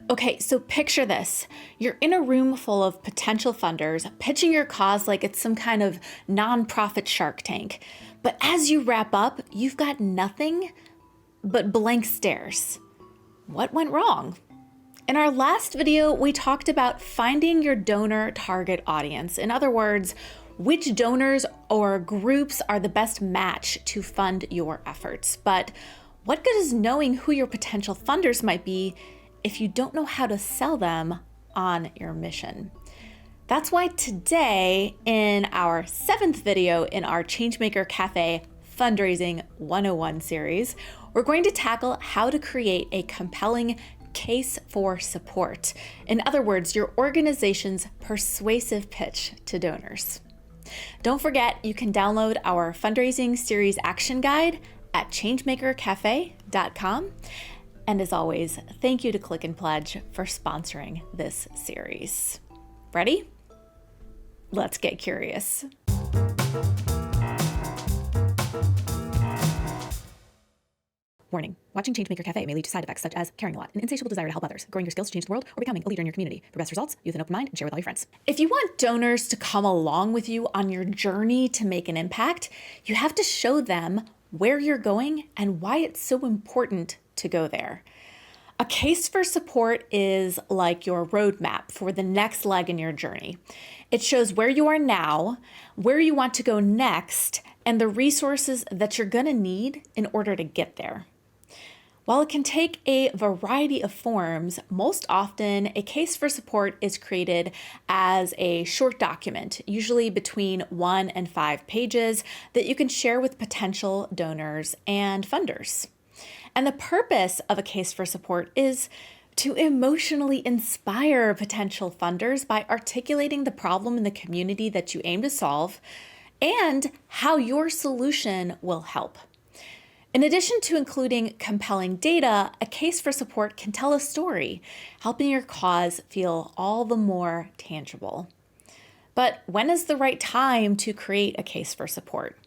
Okay, so picture this. You're in a room full of potential funders pitching your cause like it's some kind of nonprofit Shark Tank. But as you wrap up, you've got nothing but blank stares. What went wrong? In our last video, we talked about finding your donor target audience. In other words, which donors or groups are the best match to fund your efforts. But what good is knowing who your potential funders might be if you don't know how to sell them on your mission? That's why today, in our 7th video in our Changemaker Cafe Fundraising 101 series, we're going to tackle how to create a compelling case for support. In other words, your organization's persuasive pitch to donors. Don't forget, you can download our fundraising series action guide at changemakercafe.com. And as always, thank you to Click and Pledge for sponsoring this series. Ready? Let's get curious. Warning, watching Changemaker Cafe may lead to side effects such as caring a lot, an insatiable desire to help others, growing your skills to change the world, or becoming a leader in your community. For best results, use an open mind and share with all your friends. If you want donors to come along with you on your journey to make an impact, you have to show them where you're going and why it's so important to go there. A case for support is like your roadmap for the next leg in your journey. It shows where you are now, where you want to go next, and the resources that you're going to need in order to get there. While it can take a variety of forms, most often a case for support is created as a short document, usually between 1 and 5 pages, that you can share with potential donors and funders. And the purpose of a case for support is to emotionally inspire potential funders by articulating the problem in the community that you aim to solve and how your solution will help. In addition to including compelling data, a case for support can tell a story, helping your cause feel all the more tangible. But when is the right time to create a case for support?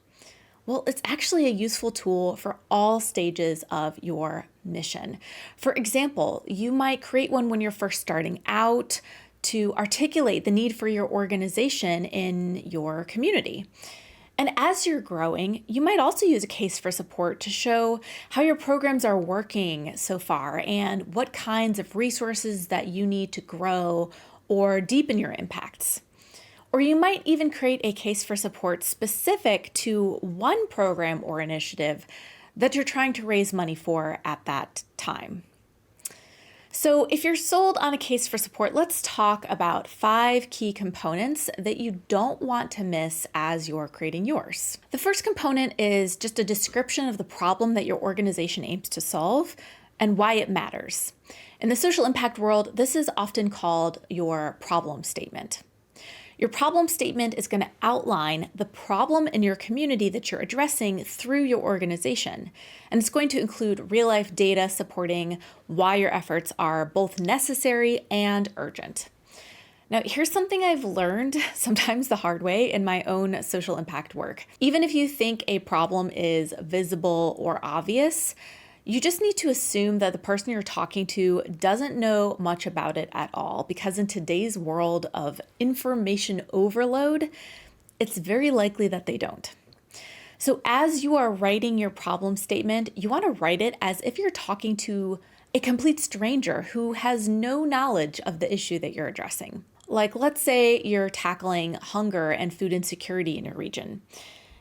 Well, it's actually a useful tool for all stages of your mission. For example, you might create one when you're first starting out to articulate the need for your organization in your community. And as you're growing, you might also use a case for support to show how your programs are working so far and what kinds of resources that you need to grow or deepen your impacts. Or you might even create a case for support specific to one program or initiative that you're trying to raise money for at that time. So if you're sold on a case for support, let's talk about 5 key components that you don't want to miss as you're creating yours. The first component is just a description of the problem that your organization aims to solve and why it matters. In the social impact world, this is often called your problem statement. Your problem statement is going to outline the problem in your community that you're addressing through your organization. And it's going to include real-life data supporting why your efforts are both necessary and urgent. Now, here's something I've learned, sometimes the hard way, in my own social impact work. Even if you think a problem is visible or obvious, you just need to assume that the person you're talking to doesn't know much about it at all, because in today's world of information overload, it's very likely that they don't. So as you are writing your problem statement, you want to write it as if you're talking to a complete stranger who has no knowledge of the issue that you're addressing. Like, let's say you're tackling hunger and food insecurity in your region.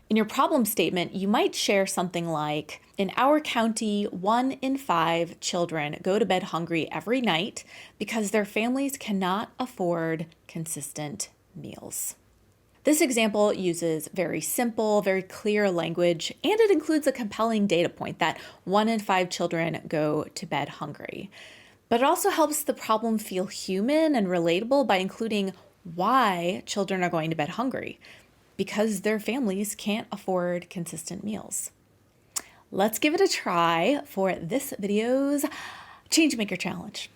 In your problem statement, you might share something like, in our county, 1 in 5 children go to bed hungry every night because their families cannot afford consistent meals. This example uses very simple, very clear language, and it includes a compelling data point that 1 in 5 children go to bed hungry. But it also helps the problem feel human and relatable by including why children are going to bed hungry. Because their families can't afford consistent meals. Let's give it a try for this video's Changemaker Challenge.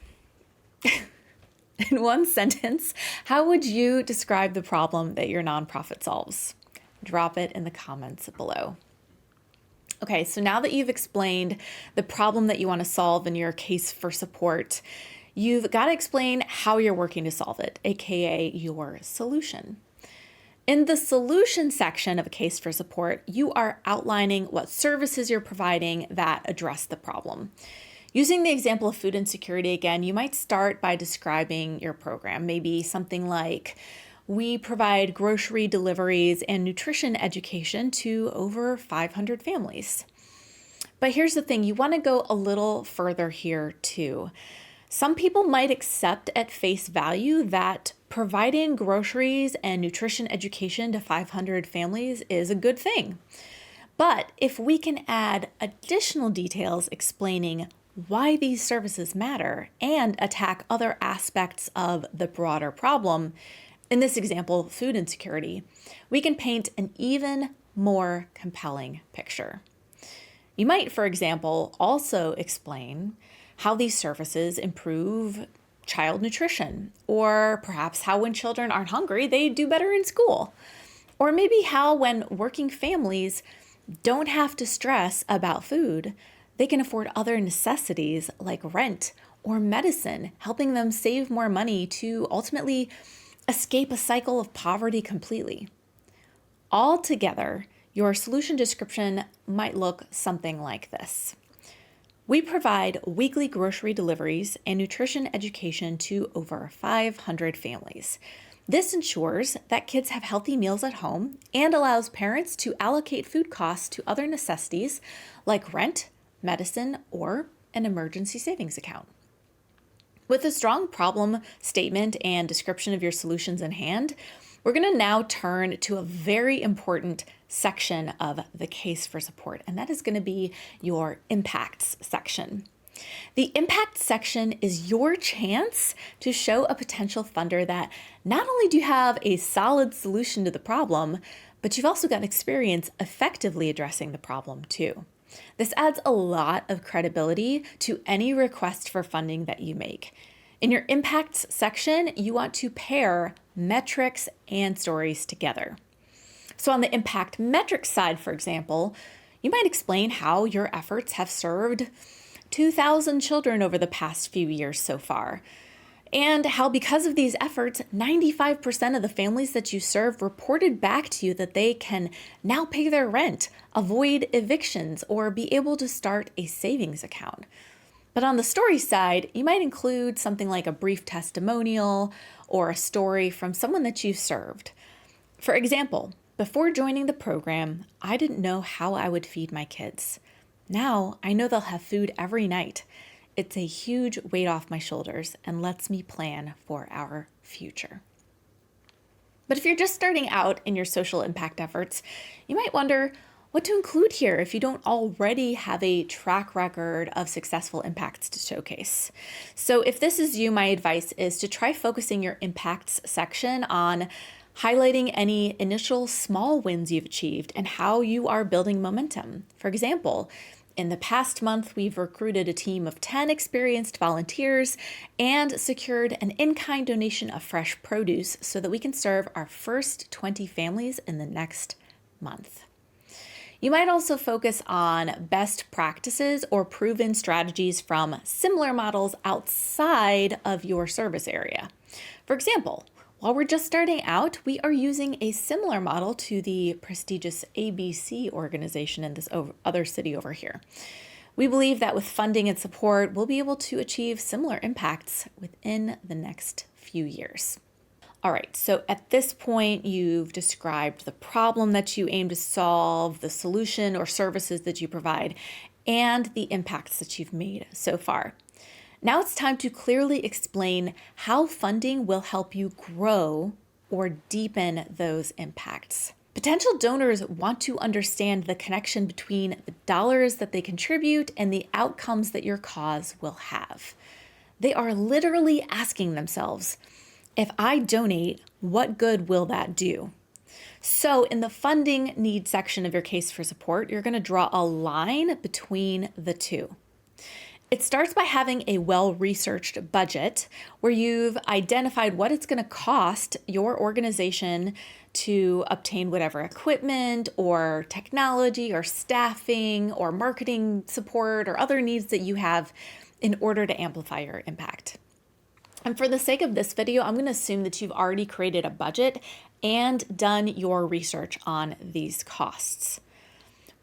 In one sentence, how would you describe the problem that your nonprofit solves? Drop it in the comments below. Okay, so now that you've explained the problem that you want to solve in your case for support, You've got to explain how you're working to solve it, aka your solution. In the solution section of a case for support, you are outlining what services you're providing that address the problem. Using the example of food insecurity again, you might start by describing your program. Maybe something like, we provide grocery deliveries and nutrition education to over 500 families. But here's the thing, you want to go a little further here too. Some people might accept at face value that providing groceries and nutrition education to 500 families is a good thing. But if we can add additional details explaining why these services matter and attack other aspects of the broader problem, in this example, food insecurity, we can paint an even more compelling picture. You might, for example, also explain how these services improve child nutrition, or perhaps how when children aren't hungry, they do better in school. Or maybe how when working families don't have to stress about food, they can afford other necessities like rent or medicine, helping them save more money to ultimately escape a cycle of poverty completely. Altogether, your solution description might look something like this. We provide weekly grocery deliveries and nutrition education to over 500 families. This ensures that kids have healthy meals at home and allows parents to allocate food costs to other necessities like rent, medicine, or an emergency savings account. With a strong problem statement and description of your solutions in hand, we're going to now turn to a very important section of the case for support, and that is going to be your impacts section. The impact section is your chance to show a potential funder that not only do you have a solid solution to the problem, but you've also got experience effectively addressing the problem too. This adds a lot of credibility to any request for funding that you make. In your impacts section, you want to pair metrics and stories together. So on the impact metrics side, for example, you might explain how your efforts have served 2,000 children over the past few years so far, and how because of these efforts, 95% of the families that you serve reported back to you that they can now pay their rent, avoid evictions, or be able to start a savings account. But on the story side, you might include something like a brief testimonial or a story from someone that you served. For example, before joining the program, I didn't know how I would feed my kids. Now I know they'll have food every night. It's a huge weight off my shoulders and lets me plan for our future. But if you're just starting out in your social impact efforts, you might wonder what to include here if you don't already have a track record of successful impacts to showcase. So if this is you, my advice is to try focusing your impacts section on highlighting any initial small wins you've achieved and how you are building momentum. For example, in the past month, we've recruited a team of 10 experienced volunteers and secured an in-kind donation of fresh produce so that we can serve our first 20 families in the next month. You might also focus on best practices or proven strategies from similar models outside of your service area. For example, while we're just starting out, we are using a similar model to the prestigious ABC organization in this other city over here. We believe that with funding and support, we'll be able to achieve similar impacts within the next few years. All right, so at this point, you've described the problem that you aim to solve, the solution or services that you provide, and the impacts that you've made so far. Now it's time to clearly explain how funding will help you grow or deepen those impacts. Potential donors want to understand the connection between the dollars that they contribute and the outcomes that your cause will have. They are literally asking themselves, if I donate, what good will that do? So in the funding need section of your case for support, you're going to draw a line between the two. It starts by having a well-researched budget where you've identified what it's going to cost your organization to obtain whatever equipment or technology or staffing or marketing support or other needs that you have in order to amplify your impact. And for the sake of this video, I'm going to assume that you've already created a budget and done your research on these costs.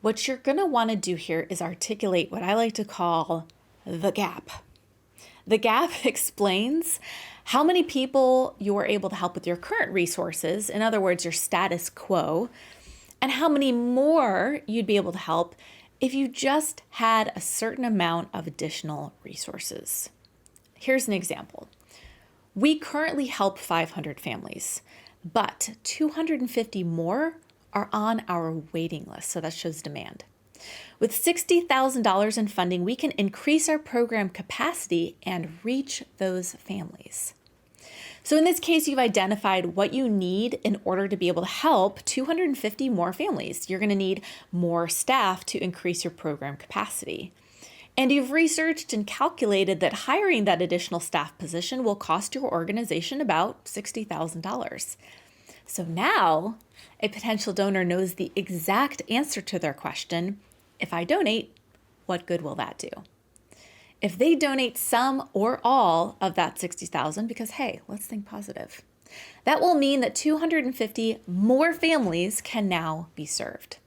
What you're going to want to do here is articulate what I like to call the gap. The gap explains how many people you're able to help with your current resources, in other words, your status quo, and how many more you'd be able to help if you just had a certain amount of additional resources. Here's an example. We currently help 500 families, but 250 more are on our waiting list, so that shows demand. With $60,000 in funding, we can increase our program capacity and reach those families. So in this case, you've identified what you need in order to be able to help 250 more families. You're going to need more staff to increase your program capacity. And you've researched and calculated that hiring that additional staff position will cost your organization about $60,000. So now a potential donor knows the exact answer to their question: if I donate, what good will that do? If they donate some or all of that $60,000, because hey, let's think positive, that will mean that 250 more families can now be served.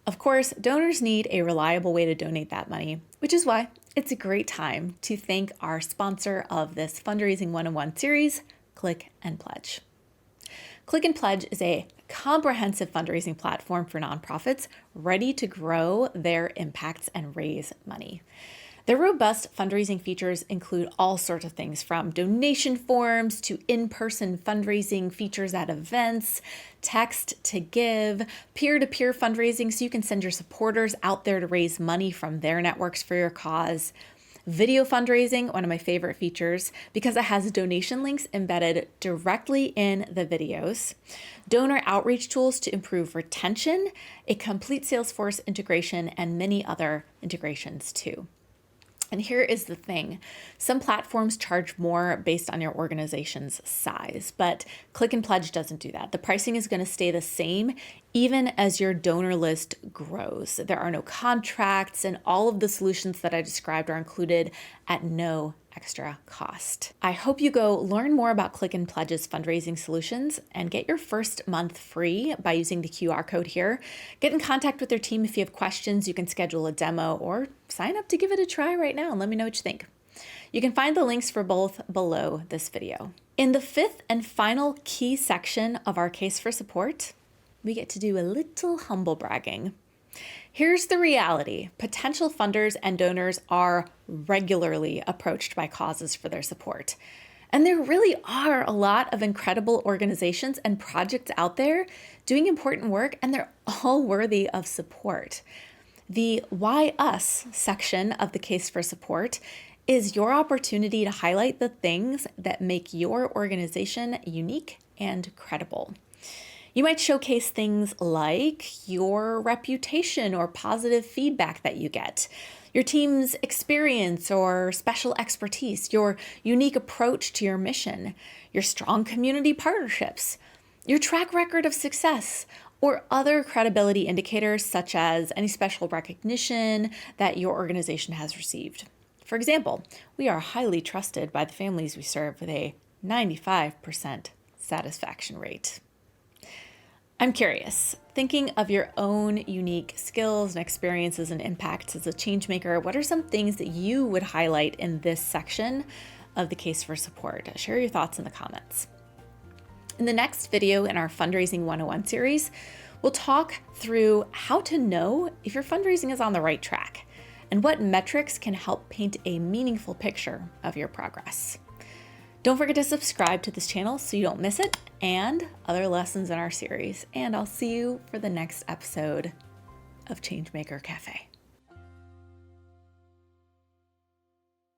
Of course, donors need a reliable way to donate that money, which is why it's a great time to thank our sponsor of this Fundraising 101 series, Click and Pledge. Click and Pledge is a comprehensive fundraising platform for nonprofits ready to grow their impacts and raise money. Their robust fundraising features include all sorts of things, from donation forms to in-person fundraising features at events, text to give, peer-to-peer fundraising so you can send your supporters out there to raise money from their networks for your cause, video fundraising, one of my favorite features because it has donation links embedded directly in the videos, donor outreach tools to improve retention, a complete Salesforce integration, and many other integrations too. And here is the thing. Some platforms charge more based on your organization's size, but Click and Pledge doesn't do that. The pricing is going to stay the same even as your donor list grows. There are no contracts, and all of the solutions that I described are included at no extra cost. I hope you go learn more about Click and Pledge's fundraising solutions and get your first month free by using the QR code here. Get in contact with their team if you have questions. You can schedule a demo or sign up to give it a try right now and let me know what you think. You can find the links for both below this video. In the fifth and final key section of our case for support, we get to do a little humble bragging. Here's the reality. Potential funders and donors are regularly approached by causes for their support. And there really are a lot of incredible organizations and projects out there doing important work, and they're all worthy of support. The Why Us section of the case for support is your opportunity to highlight the things that make your organization unique and credible. You might showcase things like your reputation or positive feedback that you get, your team's experience or special expertise, your unique approach to your mission, your strong community partnerships, your track record of success, or other credibility indicators such as any special recognition that your organization has received. For example, we are highly trusted by the families we serve with a 95% satisfaction rate. I'm curious, thinking of your own unique skills and experiences and impacts as a change maker, what are some things that you would highlight in this section of the case for support? Share your thoughts in the comments. In the next video in our Fundraising 101 series, we'll talk through how to know if your fundraising is on the right track and what metrics can help paint a meaningful picture of your progress. Don't forget to subscribe to this channel so you don't miss it and other lessons in our series. And I'll see you for the next episode of Changemaker Cafe.